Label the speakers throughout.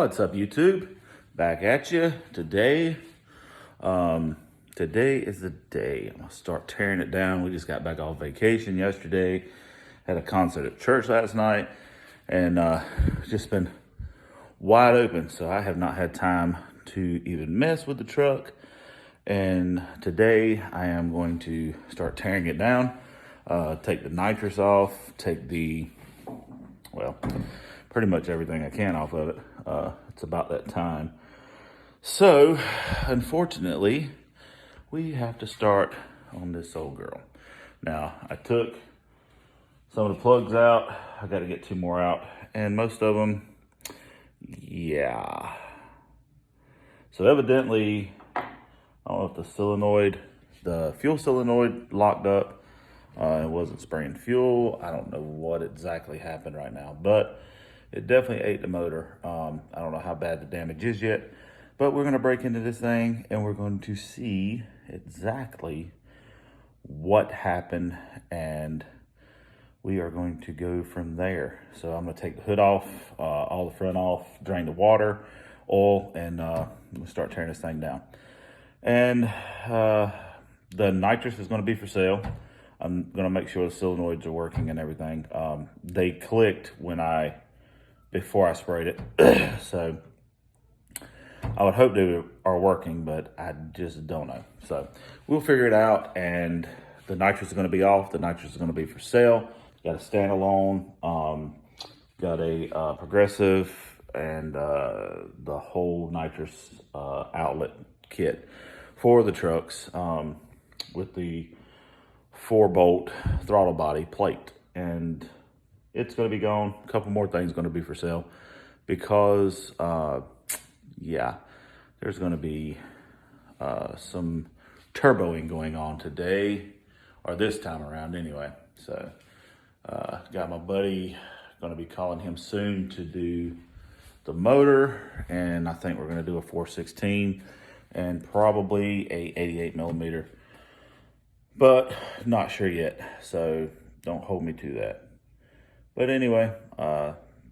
Speaker 1: What's up, YouTube? Back at you today. Today is the day I'm gonna start tearing it down. We just got back off vacation yesterday. Had a concert at church last night, and just been wide open. So I have not had time to even mess with the truck. And today I am going to start tearing it down. Take the nitrous off. Take pretty much everything I can off of it. It's about that time. So, unfortunately, we have to start on this old girl. Now, I took some of the plugs out. I got to get 2 more out. And most of them, yeah. So evidently, I don't know if the fuel solenoid locked up. It wasn't spraying fuel. I don't know what exactly happened right now, but it definitely ate the motor. I don't know how bad the damage is yet, but we're gonna break into this thing and we're going to see exactly what happened, and we are going to go from there. So I'm gonna take the hood off, all the front off, drain the water, oil, and we'll start tearing this thing down. And the nitrous is gonna be for sale. I'm gonna make sure the solenoids are working and everything. They clicked before I sprayed it. So I would hope they are working, but I just don't know. So we'll figure it out, and the nitrous is gonna be off. The nitrous is gonna be for sale. Got a standalone, got a progressive, and the whole nitrous outlet kit for the trucks with the 4-bolt throttle body plate. And it's going to be gone. A couple more things going to be for sale because, there's going to be some turboing going on today, or this time around anyway. So, got my buddy, going to be calling him soon to do the motor, and I think we're going to do a 416 and probably a 88 millimeter, but not sure yet. So don't hold me to that. But anyway,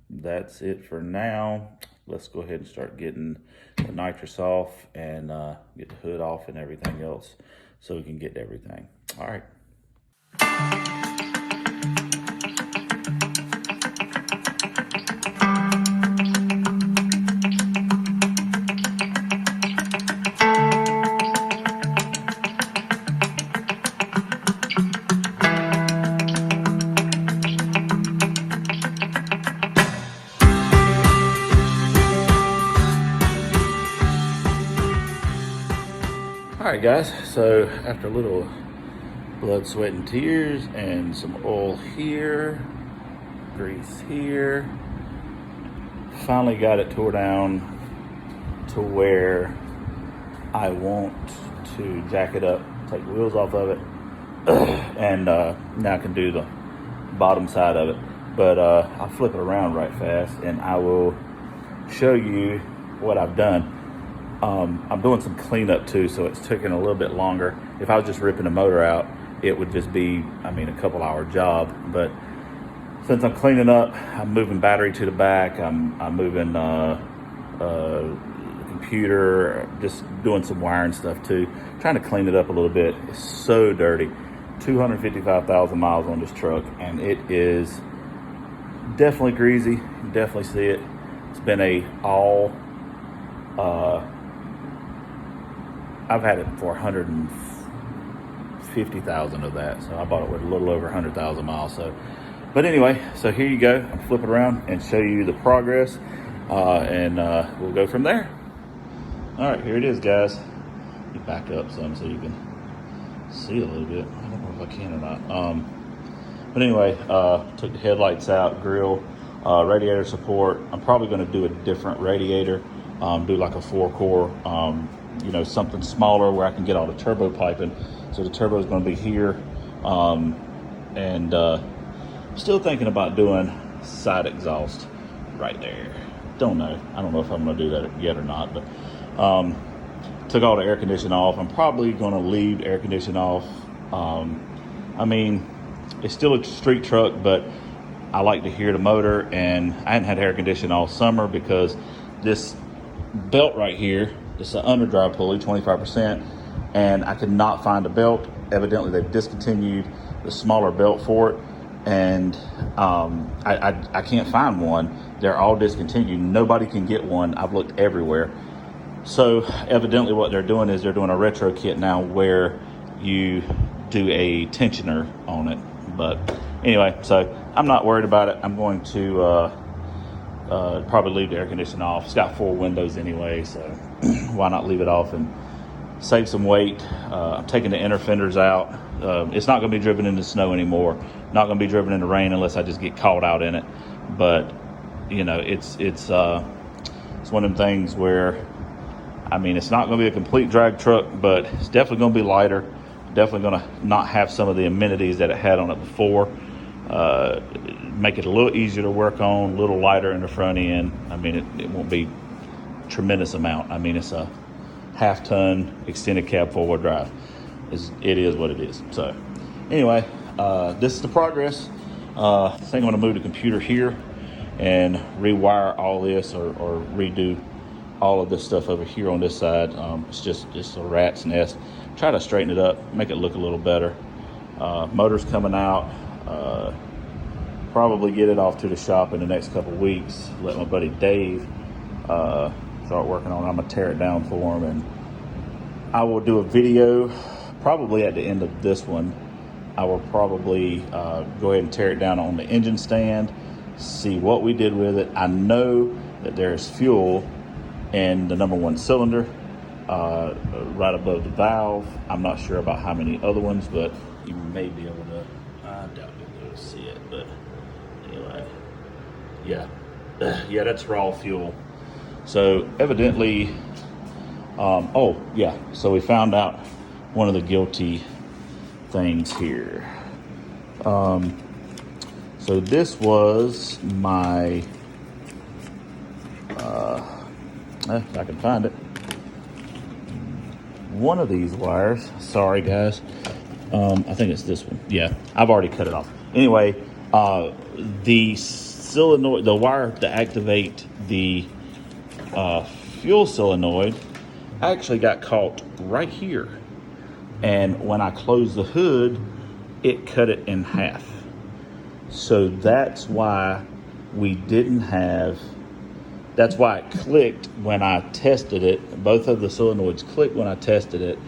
Speaker 1: that's it for now. Let's go ahead and start getting the nitrous off and get the hood off and everything else so we can get everything. All right. All right, guys, so after a little blood, sweat, and tears, and some oil here, grease here, finally got it tore down to where I want to jack it up, take the wheels off of it, and now I can do the bottom side of it. But I'll flip it around right fast, and I will show you what I've done. I'm doing some cleanup too, so it's taking a little bit longer. If I was just ripping the motor out, it would just be, a couple-hour job. But since I'm cleaning up, I'm moving battery to the back. I'm moving the computer, just doing some wiring stuff too. Trying to clean it up a little bit. It's so dirty. 255,000 miles on this truck, and it is definitely greasy. You can definitely see it. It's been I've had it for 150,000 of that, so I bought it with a little over 100,000 miles. But anyway, so here you go. I'll flip it around and show you the progress, and we'll go from there. All right, here it is, guys. You back up some so you can see a little bit. I don't know if I can or not. But anyway, took the headlights out, grill, radiator support. I'm probably going to do a different radiator, do like a 4-core. Something smaller where I can get all the turbo piping. So the turbo is going to be here. Still thinking about doing side exhaust right there. Don't know. I don't know if I'm going to do that yet or not. But took all the air conditioning off. I'm probably going to leave air conditioning off. It's still a street truck, but I like to hear the motor, and I hadn't had air conditioning all summer because this belt right here. It's an underdrive pulley, 25%, and I could not find a belt. Evidently, they've discontinued the smaller belt for it, and I can't find one. They're all discontinued. Nobody can get one. I've looked everywhere. So evidently what they're doing is they're doing a retro kit now where you do a tensioner on it. But anyway, so I'm not worried about it. I'm going to probably leave the air conditioning off. It's got 4 windows anyway, so why not leave it off and save some weight. I'm taking the inner fenders out. It's not going to be driven in the snow anymore. Not going to be driven in the rain unless I just get caught out in it. But you know, it's one of them things where, I mean, it's not going to be a complete drag truck, but it's definitely going to be lighter. Definitely going to not have some of the amenities that it had on it before. Make it a little easier to work on, a little lighter in the front end. I mean, it won't be a tremendous amount. I mean, it's a half-ton extended cab 4-wheel drive. It is what it is. So anyway, this is the progress. I think I'm going to move the computer here and rewire all this or redo all of this stuff over here on this side. It's just a rat's nest. Try to straighten it up, make it look a little better. Motor's coming out. Probably get it off to the shop in the next couple weeks. Let my buddy Dave start working on it. I'm gonna tear it down for him, and I will do a video probably at the end of this one. I will probably go ahead and tear it down on the engine stand, see what we did with it. I know that there's fuel in the number 1 cylinder right above the valve. I'm not sure about how many other ones, but you may be able to, I doubt you'll be able to see it, but anyway, yeah, that's raw fuel. So evidently, oh yeah, so we found out one of the guilty things here. So this was my, if I can find it, one of these wires. Sorry guys, I think it's this one. Yeah, I've already cut it off. Anyway, the solenoid, the wire to activate the fuel solenoid actually got caught right here, and when I closed the hood, it cut it in half. So that's why we didn't have, that's why it clicked when I tested it. Both of the solenoids clicked when I tested it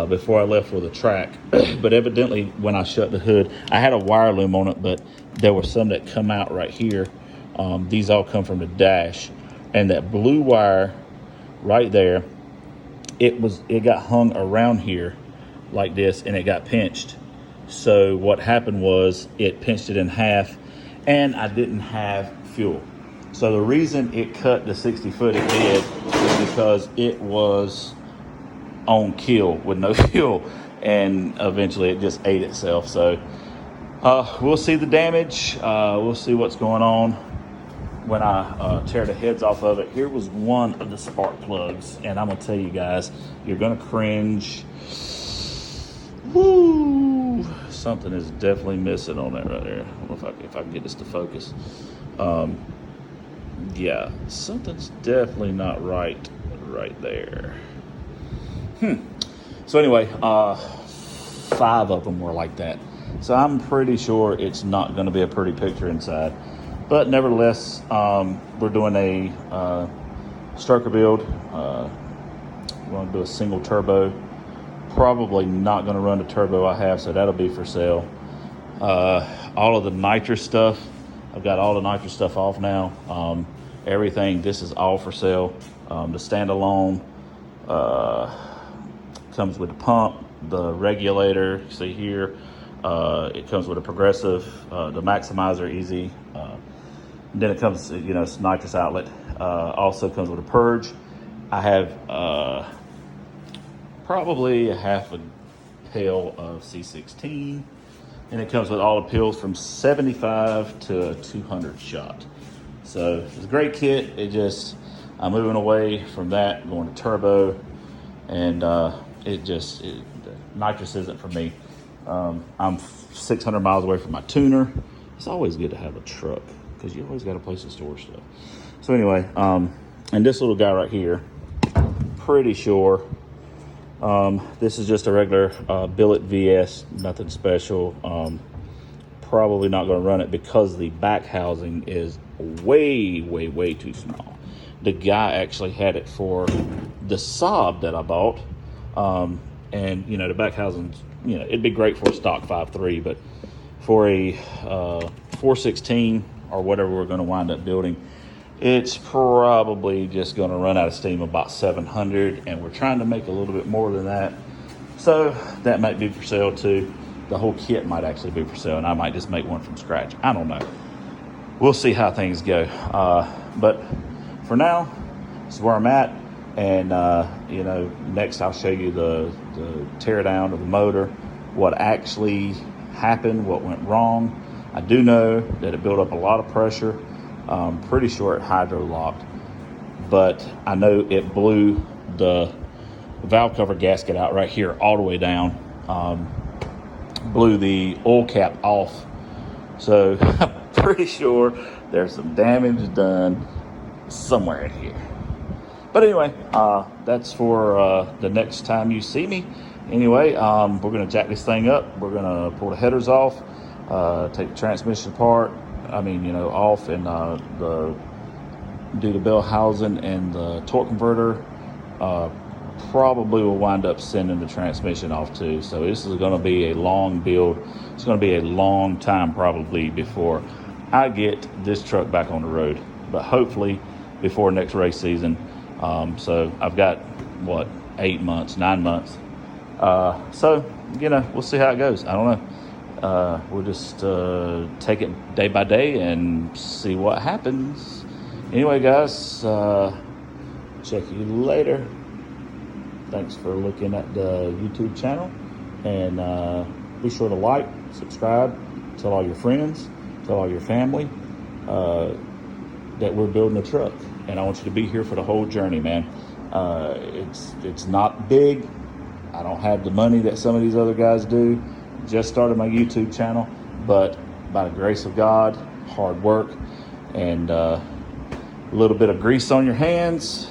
Speaker 1: before I left for the track. But evidently when I shut the hood, I had a wire loom on it, but there were some that come out right here. These all come from the dash, and that blue wire right there, it got hung around here like this, and it got pinched. So what happened was it pinched it in half, and I didn't have fuel. So the reason it cut the 60 foot it did is because it was on kill with no fuel, and eventually it just ate itself. So we'll see the damage. We'll see what's going on when I tear the heads off of it. Here was one of the spark plugs, and I'm gonna tell you guys, you're gonna cringe. Woo! Something is definitely missing on that right there. I don't know if I can get this to focus. Yeah, something's definitely not right there. So anyway, 5 of them were like that. So I'm pretty sure it's not going to be a pretty picture inside. But nevertheless, we're doing a stroker build. We're going to do a single turbo. Probably not going to run the turbo I have, so that'll be for sale. All of the nitrous stuff, I've got all the nitrous stuff off now. Everything, this is all for sale. The standalone comes with the pump, the regulator, you see here. It comes with a progressive, the maximizer easy. Then it comes, you know, it's nitrous outlet. Also comes with a purge. I have probably a half a pail of C16, and it comes with all the pills from 75 to 200 shot. So it's a great kit. I'm moving away from that, going to turbo, and nitrous isn't for me. I'm 600 miles away from my tuner. It's always good to have a truck because you always got a place to store stuff. So anyway, And this little guy right here, pretty sure this is just a regular billet VS, nothing special. Probably not going to run it because the back housing is way too small. The guy actually had it for the Saab that I bought, and you know, the back housing's, you know, it'd be great for a stock 5.3, but for a 416 or whatever we're going to wind up building, it's probably just going to run out of steam about 700, and we're trying to make a little bit more than that. So that might be for sale too. The whole kit might actually be for sale, and I might just make one from scratch. I don't know. We'll see how things go. But for now, this is where I'm at. And, you know, next I'll show you the tear down of the motor, what actually happened, what went wrong. I do know that it built up a lot of pressure. I'm pretty sure it hydro locked, but I know it blew the valve cover gasket out right here all the way down. Blew the oil cap off. So I'm pretty sure there's some damage done somewhere in here. But anyway, that's for the next time you see me. Anyway, we're going to jack this thing up. We're going to pull the headers off, take the transmission apart. Off, and do the bell housing and the torque converter. Probably will wind up sending the transmission off too. So this is going to be a long build. It's going to be a long time probably before I get this truck back on the road, but hopefully before next race season. So I've got 9 months. So, you know, we'll see how it goes. I don't know. We'll just take it day by day and see what happens. Anyway, guys, check you later. Thanks for looking at the YouTube channel, and be sure to like, subscribe, tell all your friends, tell all your family that we're building a truck, and I want you to be here for the whole journey, man. It's not big. I don't have the money that some of these other guys do. Just started my YouTube channel, but by the grace of God, hard work, and a little bit of grease on your hands,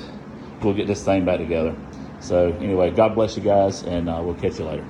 Speaker 1: we'll get this thing back together. So anyway, God bless you guys, and we'll catch you later.